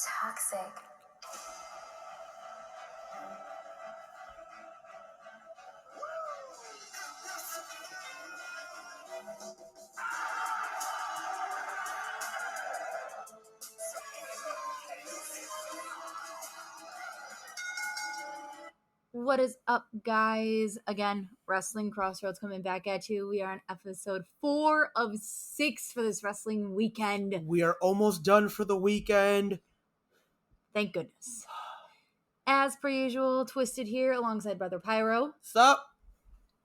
Toxic. What is up, guys? Again, Wrestling Crossroads coming back at you. We are on episode 4 of 6 for this wrestling weekend. We are almost done for the weekend. Thank goodness. As per usual, Twisted here alongside Brother Pyro. Sup?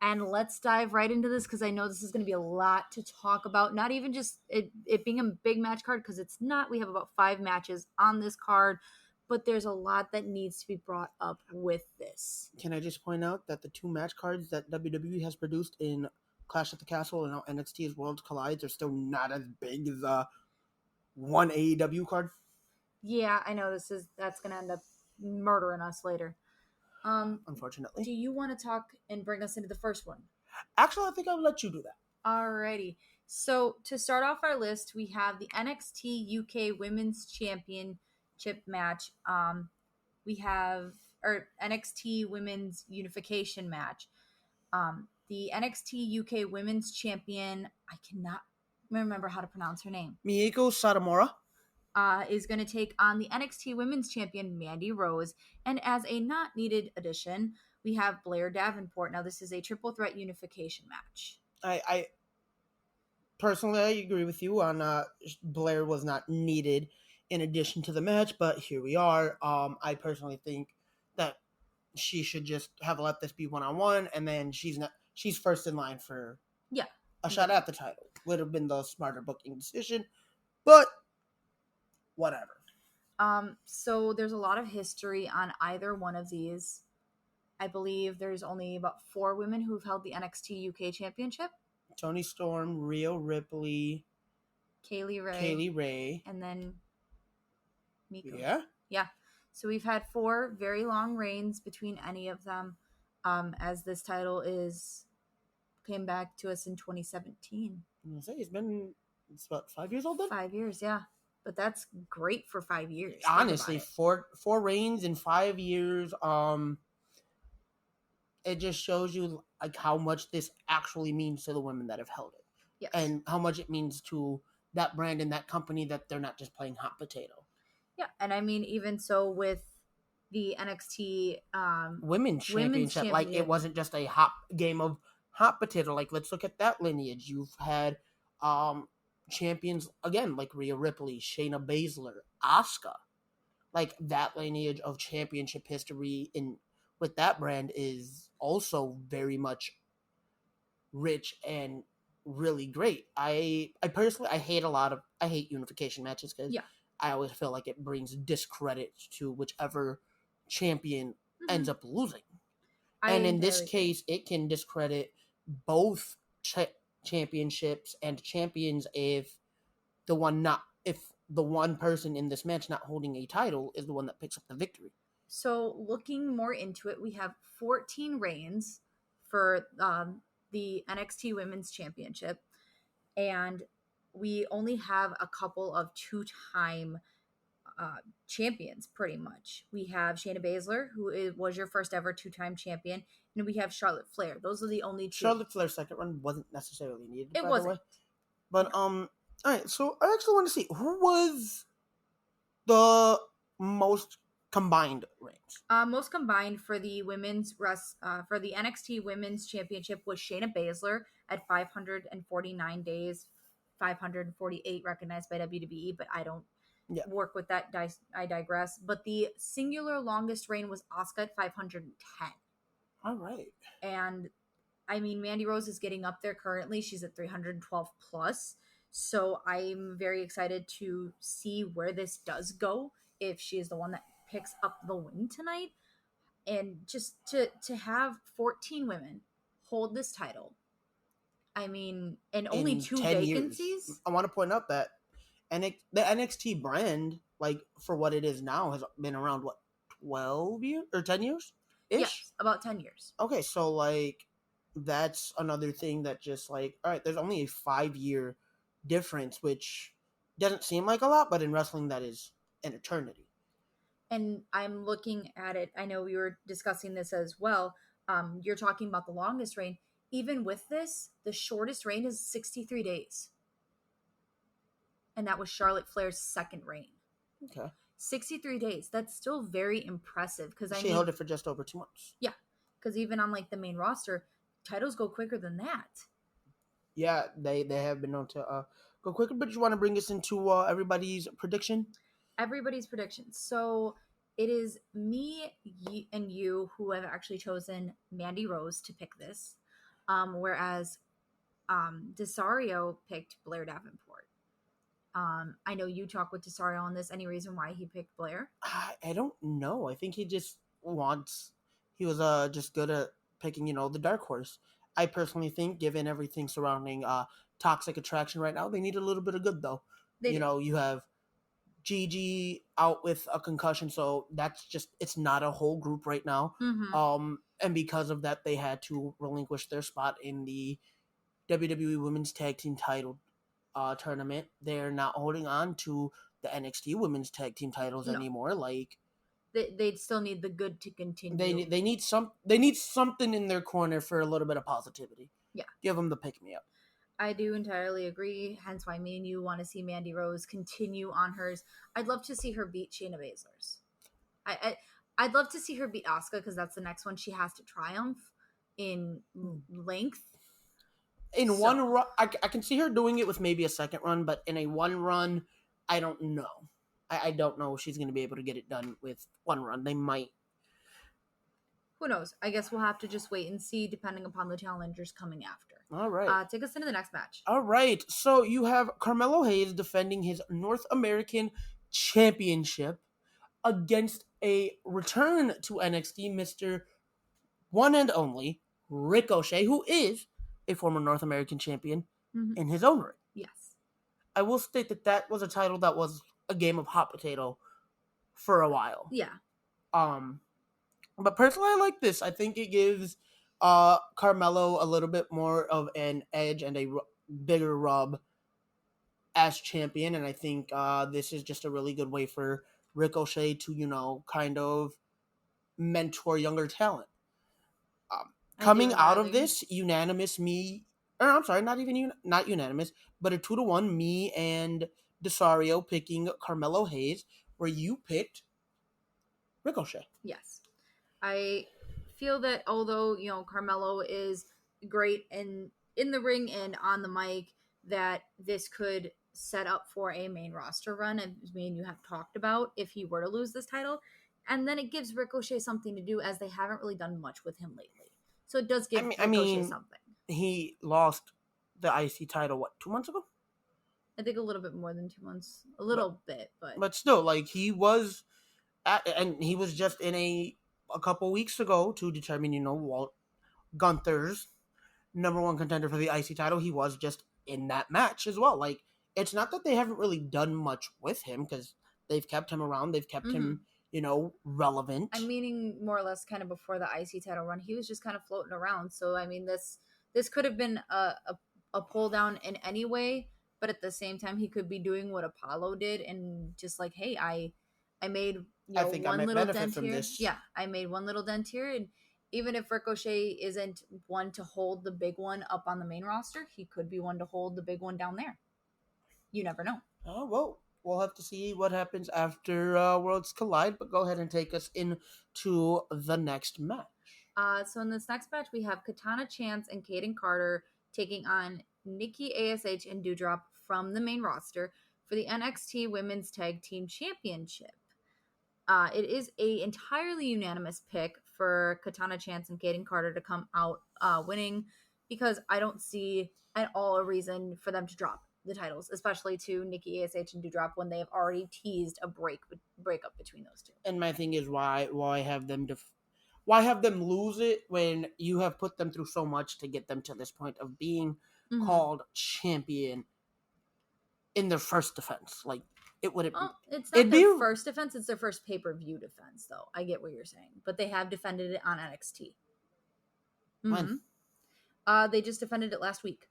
And let's dive right into this because I know this is going to be a lot to talk about. Not even just it being a big match card, because it's not. We have about 5 matches on this card, but there's a lot that needs to be brought up with this. Can I just point out that the 2 match cards that WWE has produced in Clash at the Castle and now NXT's Worlds Collides are still not as big as one AEW card? Yeah, I know that's going to end up murdering us later. Unfortunately. Do you want to talk and bring us into the first one? Actually, I think I'll let you do that. Alrighty. So to start off our list, we have the NXT UK Women's Championship match. We have NXT Women's Unification match. The NXT UK Women's Champion, I cannot remember how to pronounce her name. Mieko Satomura. Is going to take on the NXT Women's Champion, Mandy Rose. And as a not needed addition, we have Blair Davenport. Now, this is a triple threat unification match. I personally, I agree with you on Blair was not needed in addition to the match, but here we are. I personally think that she should just have let this be one-on-one, and then she's first in line for a shot at the title. Would have been the smarter booking decision, but whatever. So there's a lot of history on either one of these. I believe there's only about 4 women who've held the NXT UK Championship. Toni Storm, Rhea Ripley, Kaylee Ray, and then Mieko. Yeah. So we've had 4 very long reigns between any of them, as this title came back to us in 2017. It's about 5 years old then? 5 years, yeah. But that's great for 5 years. Honestly, 4 reigns in 5 years. It just shows you like how much this actually means to the women that have held it. Yes. And how much it means to that brand and that company that they're not just playing hot potato. Yeah, and I mean, even so with the NXT Women's Championship, like it wasn't just a game of hot potato. Like, let's look at that lineage. You've had champions again, like Rhea Ripley, Shayna Baszler, Asuka. Like, that lineage of championship history with that brand is also very much rich and really great. I personally I hate unification matches because I always feel like it brings discredit to whichever champion ends up losing. And in this case, it can discredit both championships and champions if the one person in this match not holding a title is the one that picks up the victory. So looking more into it, we have 14 reigns for the NXT Women's Championship, and we only have a couple of 2-time champions, pretty much. We have Shayna Baszler, who was your first ever 2-time champion, and we have Charlotte Flair. Those are the only 2. Charlotte Flair's second run wasn't necessarily needed. It wasn't. But all right. So I actually want to see who was the most combined reigns. Most combined for the for the NXT Women's Championship was Shayna Baszler at 549 days, 548 recognized by WWE, but I don't work with that. I digress. But the singular longest reign was Asuka at 510. All right. And I mean, Mandy Rose is getting up there currently. She's at 312 plus. So I'm very excited to see where this does go, if she is the one that picks up the win tonight. And just to have 14 women hold this title, I mean, and only 2 vacancies. Years. I want to point out that the NXT brand, like for what it is now, has been around 12 years or 10 years? Yes, about 10 years. Okay, so like that's another thing that just like, all right, there's only a 5-year difference, which doesn't seem like a lot, but in wrestling that is an eternity. And I'm looking at it. I know we were discussing this as well. You're talking about the longest reign. Even with this, the shortest reign is 63 days. And that was Charlotte Flair's second reign. Okay. 63 days. That's still very impressive. Because she held it for just over 2 months. Yeah. Because even on like the main roster, titles go quicker than that. Yeah, they have been known to go quicker. But you want to bring us into everybody's prediction? Everybody's prediction. So it is me and you who have actually chosen Mandy Rose to pick this, whereas Desario picked Blair Davenport. I know you talk with Desario on this. Any reason why he picked Blair? I don't know. I think he just wants. He was just good at picking, the dark horse. I personally think, given everything surrounding Toxic Attraction right now, they need a little bit of good though. You have Gigi out with a concussion, so that's just, it's not a whole group right now. Mm-hmm. And because of that, they had to relinquish their spot in the WWE Women's Tag Team title tournament. They're not holding on to the NXT Women's Tag Team titles anymore. Like they'd still need the good to continue. They need something in their corner for a little bit of positivity. Yeah, give them the pick me up. I do entirely agree. Hence why me and you want to see Mandy Rose continue on hers. I'd love to see her beat Shayna Baszler's. I'd love to see her beat Asuka because that's the next one she has to triumph in length. In one run, I can see her doing it with maybe a second run, but in a one run, I don't know. I don't know if she's going to be able to get it done with one run. They might. Who knows? I guess we'll have to just wait and see depending upon the challengers coming after. All right. Take us into the next match. All right. So you have Carmelo Hayes defending his North American Championship against a return to NXT, Mr. One and Only Ricochet, who is a former North American champion in his own right. Yes. I will state that was a title that was a game of hot potato for a while. Yeah. But personally, I like this. I think it gives Carmelo a little bit more of an edge and a bigger rub as champion, and I think this is just a really good way for Ricochet to, kind of mentor younger talent. Coming out of this, not unanimous, but a 2-1, me and Desario picking Carmelo Hayes, where you picked Ricochet. Yes. I feel that although, Carmelo is great in the ring and on the mic, that this could set up for a main roster run, as me and you have talked about, if he were to lose this title. And then it gives Ricochet something to do, as they haven't really done much with him lately. So it does give Ricochet something. He lost the IC title, 2 months ago? I think a little bit more than 2 months. A little bit, but... But still, he was... and he was just in a couple weeks ago to determine, Walt Gunther's number one contender for the IC title. He was just in that match as well. It's not that they haven't really done much with him, because they've kept him around. They've kept him... relevant. I'm meaning more or less kind of before the IC title run. He was just kind of floating around. So, this could have been a pull down in any way, but at the same time, he could be doing what Apollo did and just hey, I made one little dent here. Yeah, I made one little dent here, and even if Ricochet isn't one to hold the big one up on the main roster, he could be one to hold the big one down there. You never know. Oh, well. We'll have to see what happens after Worlds Collide, but go ahead and take us into the next match. So in this next match, we have Katana Chance and Kaden Carter taking on Nikki ASH and Doudrop from the main roster for the NXT Women's Tag Team Championship. It is a entirely unanimous pick for Katana Chance and Kaden Carter to come out winning, because I don't see at all a reason for them to drop the titles, especially to Nikki ASH and Doudrop, when they have already teased a breakup between those two. And my thing is, why have them lose it when you have put them through so much to get them to this point of being called champion in their first defense? It wouldn't. Well, it's not their first defense; it's their first pay-per-view defense, though. I get what you're saying, but they have defended it on NXT. When? They just defended it last week.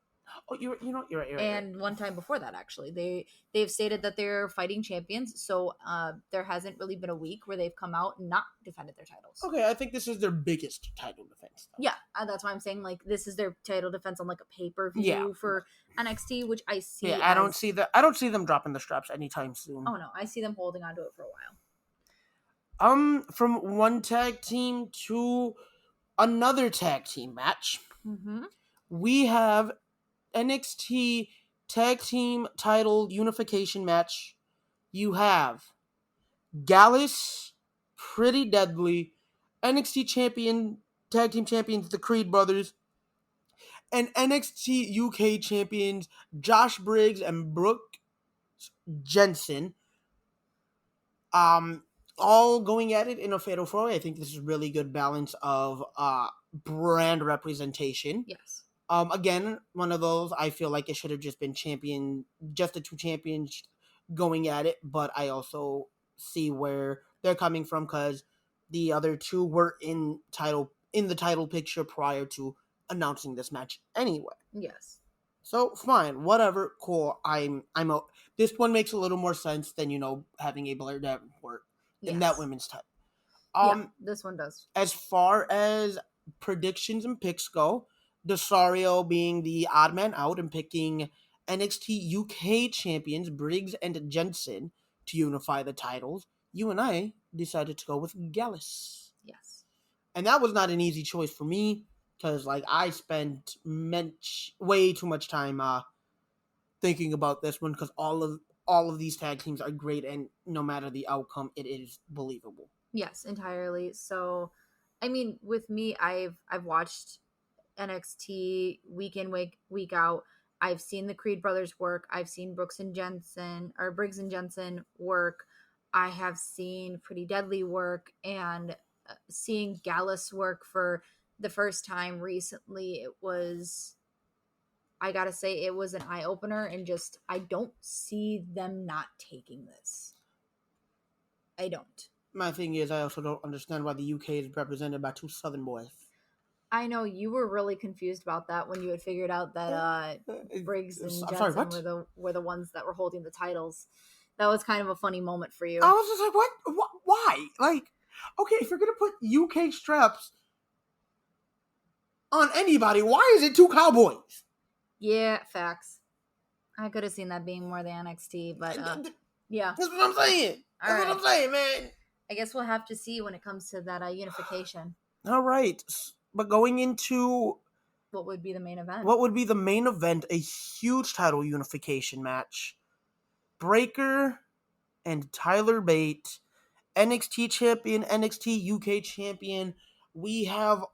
Oh, you're right. You're right. And one time before that, actually, they've stated that they're fighting champions. So there hasn't really been a week where they've come out and not defended their titles. Okay, I think this is their biggest title defense. Though. Yeah, that's why I'm saying like this is their title defense on like a pay-per-view for NXT, which I see. Yeah, I don't see them dropping the straps anytime soon. Oh no, I see them holding on to it for a while. From one tag team to another tag team match, we have NXT Tag Team Title Unification match. You have Gallus, Pretty Deadly, NXT Tag Team Champions, the Creed Brothers, and NXT UK Champions, Josh Briggs and Brooke Jensen. All going at it in a fatal four-way. I think this is really good balance of brand representation. Yes. Again, one of those, I feel like it should have just been just the two champions going at it, but I also see where they're coming from because the other two were in the title picture prior to announcing this match anyway. Yes. So fine, whatever, cool. This one makes a little more sense than having a Blair Davenport in that women's title. Yeah, this one does. As far as predictions and picks go, Desario being the odd man out and picking NXT UK champions Briggs and Jensen to unify the titles, you and I decided to go with Gallus. Yes. And that was not an easy choice for me because I spent way too much time thinking about this one because all of these tag teams are great and no matter the outcome, it is believable. Yes, entirely. So, I mean, with me, I've watched NXT week in, week out. I've seen the Creed brothers work. I've seen Briggs and Jensen work. I have seen Pretty Deadly work, and seeing Gallus work for the first time recently, I gotta say, it was an eye opener, and just I don't see them not taking this. I don't. My thing is, I also don't understand why the UK is represented by two Southern boys. I know you were really confused about that when you had figured out that Briggs and Jensen were the ones that were holding the titles. That was kind of a funny moment for you. I was just like, what? Why? Like, okay, if you're gonna put UK straps on anybody, why is it two cowboys? Yeah, facts. I could have seen that being more the NXT, but yeah. That's what I'm saying. That's what I'm saying, man. I guess we'll have to see when it comes to that unification. All right. But going into what would be the main event? What would be the main event? A huge title unification match. Breaker and Tyler Bate, NXT champion, NXT UK champion. We have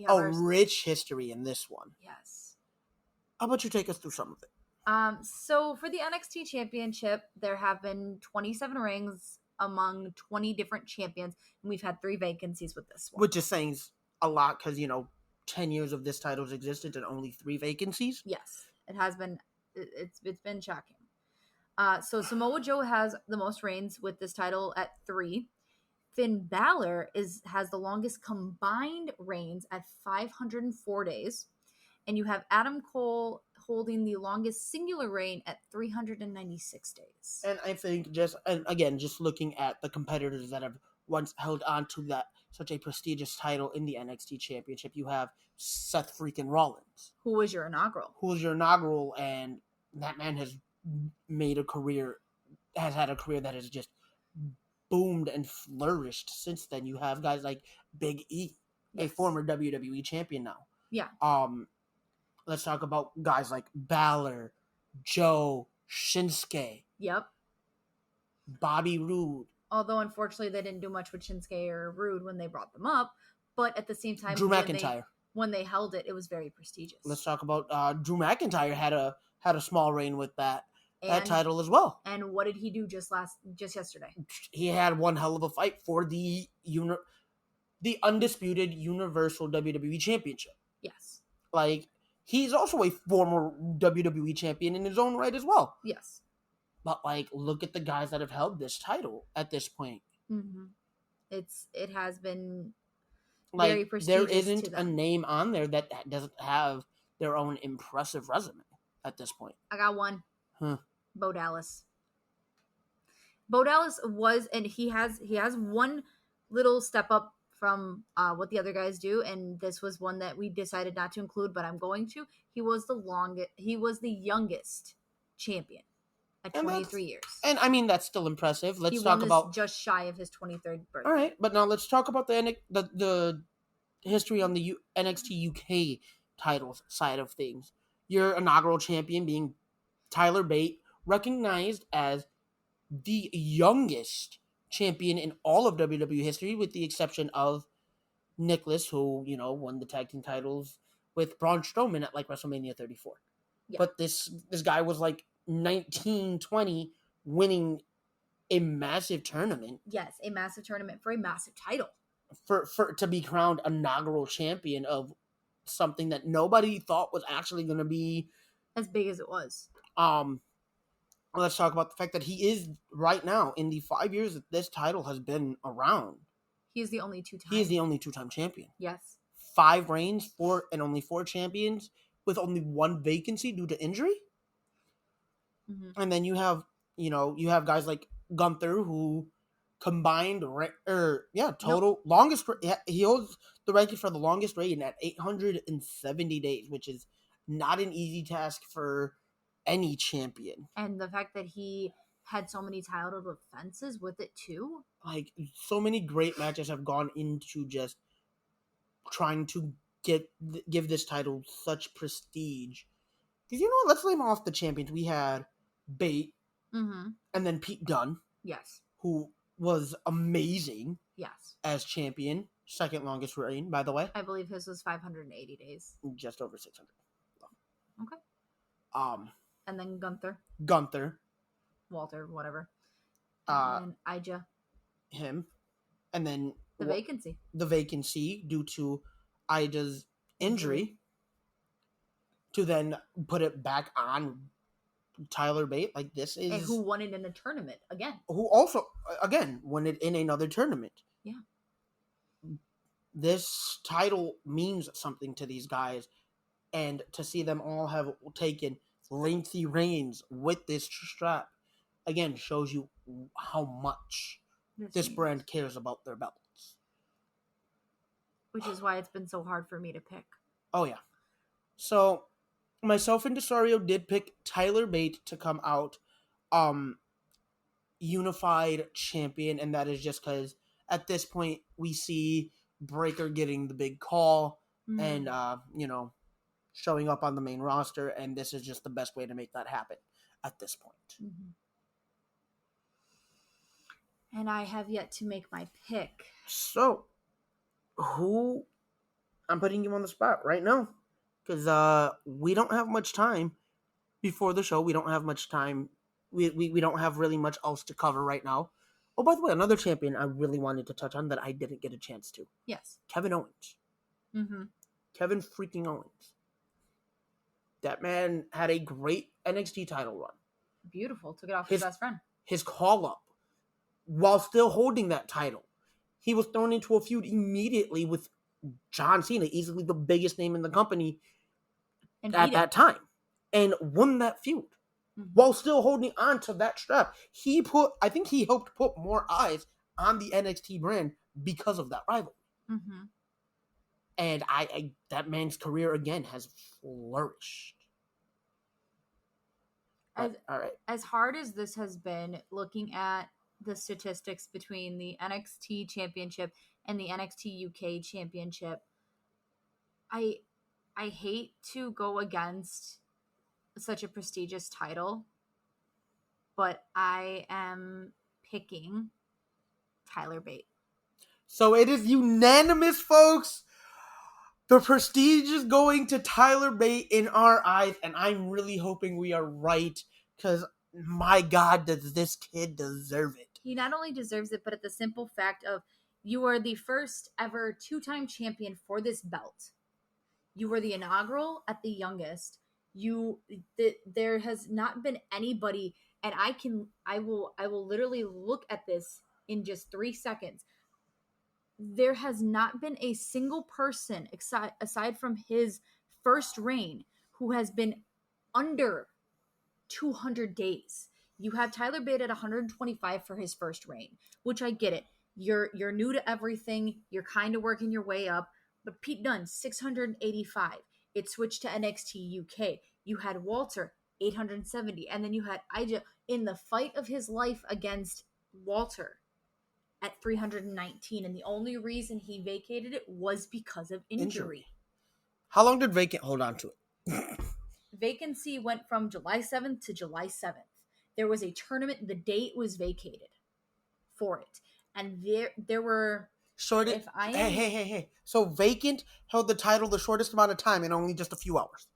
a rich history in this one. Yes. How about you take us through some of it? So for the NXT Championship, there have been 27 rings among 20 different champions, and we've had 3 vacancies with this one. Which is saying a lot because, 10 years of this title's existence and only 3 vacancies. Yes, it has been. It's been shocking. So Samoa Joe has the most reigns with this title at 3. Finn Balor has the longest combined reigns at 504 days. And you have Adam Cole holding the longest singular reign at 396 days. And I think just looking at the competitors that have once held on to that such a prestigious title in the NXT Championship, you have Seth freaking Rollins. Who was your inaugural. And that man has had a career that has just boomed and flourished since then. You have guys like Big E, a former WWE champion now. Yeah. Let's talk about guys like Balor, Joe, Shinsuke. Yep. Bobby Roode. Although, unfortunately, they didn't do much with Shinsuke or Roode when they brought them up. But at the same time, Drew McIntyre. When they held it, it was very prestigious. Let's talk about Drew McIntyre had a small reign with that title as well. And what did he do just yesterday? He had one hell of a fight for the undisputed Universal WWE Championship. Yes. He's also a former WWE champion in his own right as well. Yes. But look at the guys that have held this title at this point. Mm-hmm. It has been very prestigious. There isn't a name on there that doesn't have their own impressive resume at this point. I got one. Huh. Bo Dallas. Bo Dallas was, and he has one little step up from what the other guys do, and this was one that we decided not to include, but I'm going to. He was the youngest champion at 23 years. And I mean, that's still impressive. Let's talk about just shy of his 23rd birthday. All right, but now let's talk about the history on the NXT UK titles side of things. Your inaugural champion being Tyler Bate, recognized as the youngest champion in all of WWE history, with the exception of Nicholas, who, won the tag team titles with Braun Strowman at like WrestleMania 34. Yeah. But this guy was like 19, 20, winning a massive tournament. Yes, a massive tournament for a massive title. For to be crowned inaugural champion of something that nobody thought was actually going to be as big as it was. Let's talk about the fact that he is right now, in the 5 years that this title has been around. He is the only two-time. He is the only two-time champion. Yes. 5 reigns, and only 4 champions, with only 1 vacancy due to injury. Mm-hmm. And then you have guys like Gunther, who combined longest. He holds the record for the longest reign at 870 days, which is not an easy task for any champion. And the fact that he had so many title defenses with it too. Like, so many great matches have gone into just trying to give this title such prestige. Because let's name off the champions. We had Bate, mm-hmm. and then Pete Dunne. Yes. Who was amazing. Yes. As champion. Second longest reign, by the way. I believe his was 580 days. Just over 600. Okay. And then Gunther. Walter, whatever. And then Ija. Him. And then the vacancy. The vacancy due to Ija's injury. To then put it back on Tyler Bate. Like, this is... And who won it in a tournament again. Who also, again, won it in another tournament. Yeah. This title means something to these guys. And to see them all have taken lengthy reigns with this strap, again, shows you how much this brand cares about their belts. Which is why it's been so hard for me to pick. Oh, yeah. So, myself and Desario did pick Tyler Bate to come out unified champion, and that is just because at this point we see Breaker getting the big call and, showing up on the main roster, and this is just the best way to make that happen at this point. Mm-hmm. And I have yet to make my pick. So, I'm putting you on the spot right now, because we don't have much time before the show. We don't have much time. We don't have really much else to cover right now. Oh, by the way, another champion I really wanted to touch on that I didn't get a chance to. Yes. Kevin Owens. Mm-hmm. Kevin freaking Owens. That man had a great NXT title run. Beautiful. Took it off his best friend. His call-up, while still holding that title, he was thrown into a feud immediately with John Cena, easily the biggest name in the company at that time, and won that feud. Mm-hmm. While still holding on to that strap. I think he helped put more eyes on the NXT brand because of that rivalry. Mm-hmm. And that man's career again has flourished. All right. As hard as this has been, looking at the statistics between the NXT Championship and the NXT UK Championship, I hate to go against such a prestigious title, but I am picking Tyler Bate. So it is unanimous, folks. The prestige is going to Tyler Bate in our eyes, and I'm really hoping we are right, because my God, does this kid deserve it. He not only deserves it, but at the simple fact of you are the first ever 2-time champion for this belt. You were the inaugural at the youngest. There has not been anybody, and I will literally look at this in just 3 seconds. There has not been a single person aside from his first reign who has been under 200 days. You have Tyler Bate at 125 for his first reign, which I get it. You're new to everything. You're kind of working your way up. But Pete Dunne, 685. It switched to NXT UK. You had Walter, 870. And then you had Ija in the fight of his life against Walter at 319. And the only reason he vacated it was because of injury. How long did vacant hold on to it? Vacancy went from July 7th to July 7th. There was a tournament. The date was vacated for it. And there were... Hey. So vacant held the title the shortest amount of time in only just a few hours.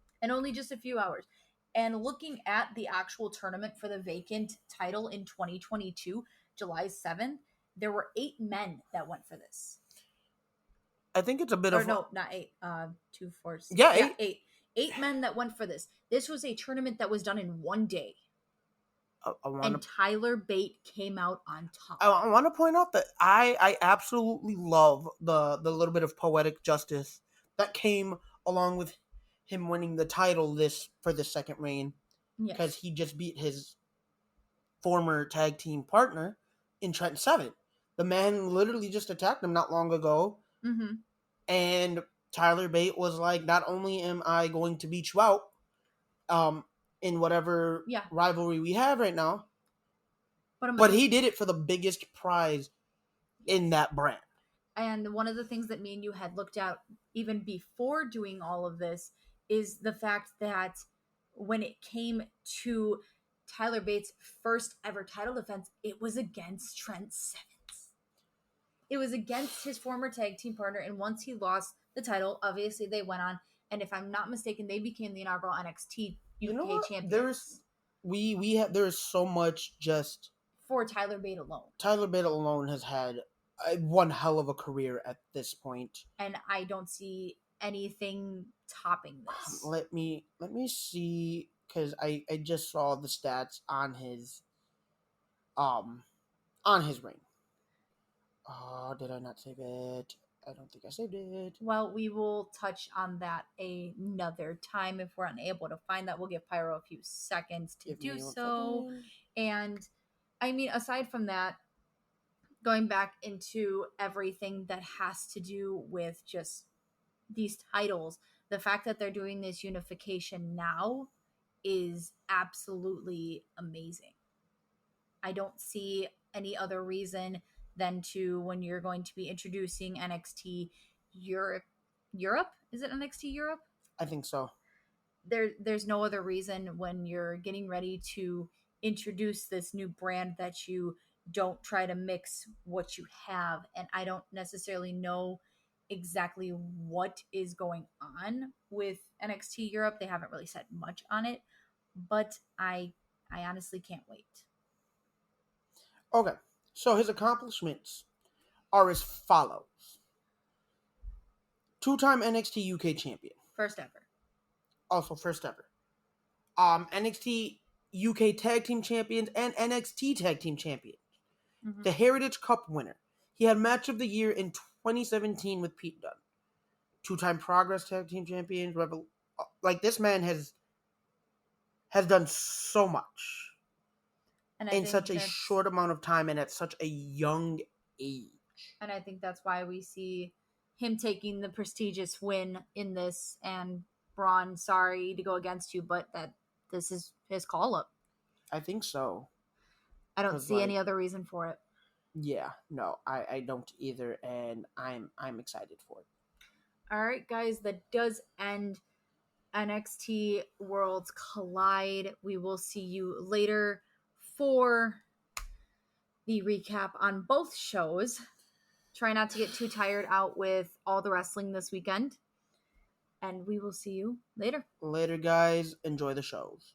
And looking at the actual tournament for the vacant title in 2022, July 7th, there were 8 men that went for this. I think it's a bit of... No, not 8. 2, 4, 6. Yeah, 8. 8 men that went for this. This was a tournament that was done in one day. Tyler Bate came out on top. I want to point out that I absolutely love the little bit of poetic justice that came along with him winning the title for this second reign. Because he just beat his former tag team partner in Trent Seven. The man literally just attacked him not long ago. Mm-hmm. And Tyler Bate was like, not only am I going to beat you out, in whatever rivalry we have right now, but he did it for the biggest prize in that brand. And one of the things that me and you had looked at even before doing all of this is the fact that when it came to Tyler Bates' first ever title defense, it was against Trent Seven. It was against his former tag team partner, and once he lost the title, obviously they went on, and if I'm not mistaken, they became the inaugural NXT UK champions. There is so much just for Tyler Bate alone. Tyler Bate alone has had one hell of a career at this point, and I don't see anything topping this. Let me see, because I just saw the stats on his ring. Oh, did I not save it? I don't think I saved it. Well, we will touch on that another time. If we're unable to find that, we'll give Pyro a few seconds to do so. And I mean, aside from that, going back into everything that has to do with just these titles, the fact that they're doing this unification now is absolutely amazing. I don't see any other reason than to when you're going to be introducing NXT Europe. Is it NXT Europe? I think so. There's no other reason when you're getting ready to introduce this new brand that you don't try to mix what you have. And I don't necessarily know exactly what is going on with NXT Europe. They haven't really said much on it, but I honestly can't wait. Okay. So his accomplishments are as follows. 2-time NXT UK champion. First ever. Also first ever. NXT UK tag team champions and NXT tag team champions. Mm-hmm. The Heritage Cup winner. He had match of the year in 2017 with Pete Dunne. 2-time Progress tag team champions. Like, this man has done so much. And in such a short amount of time and at such a young age. And I think that's why we see him taking the prestigious win in this. And Braun, sorry to go against you, but that this is his call-up. I think so. I don't see any other reason for it. Yeah, no, I don't either, and I'm excited for it. All right, guys, that does end NXT Worlds Collide. We will see you later for the recap on both shows. Try not to get too tired out with all the wrestling this weekend. And we will see you later. Later, guys. Enjoy the shows.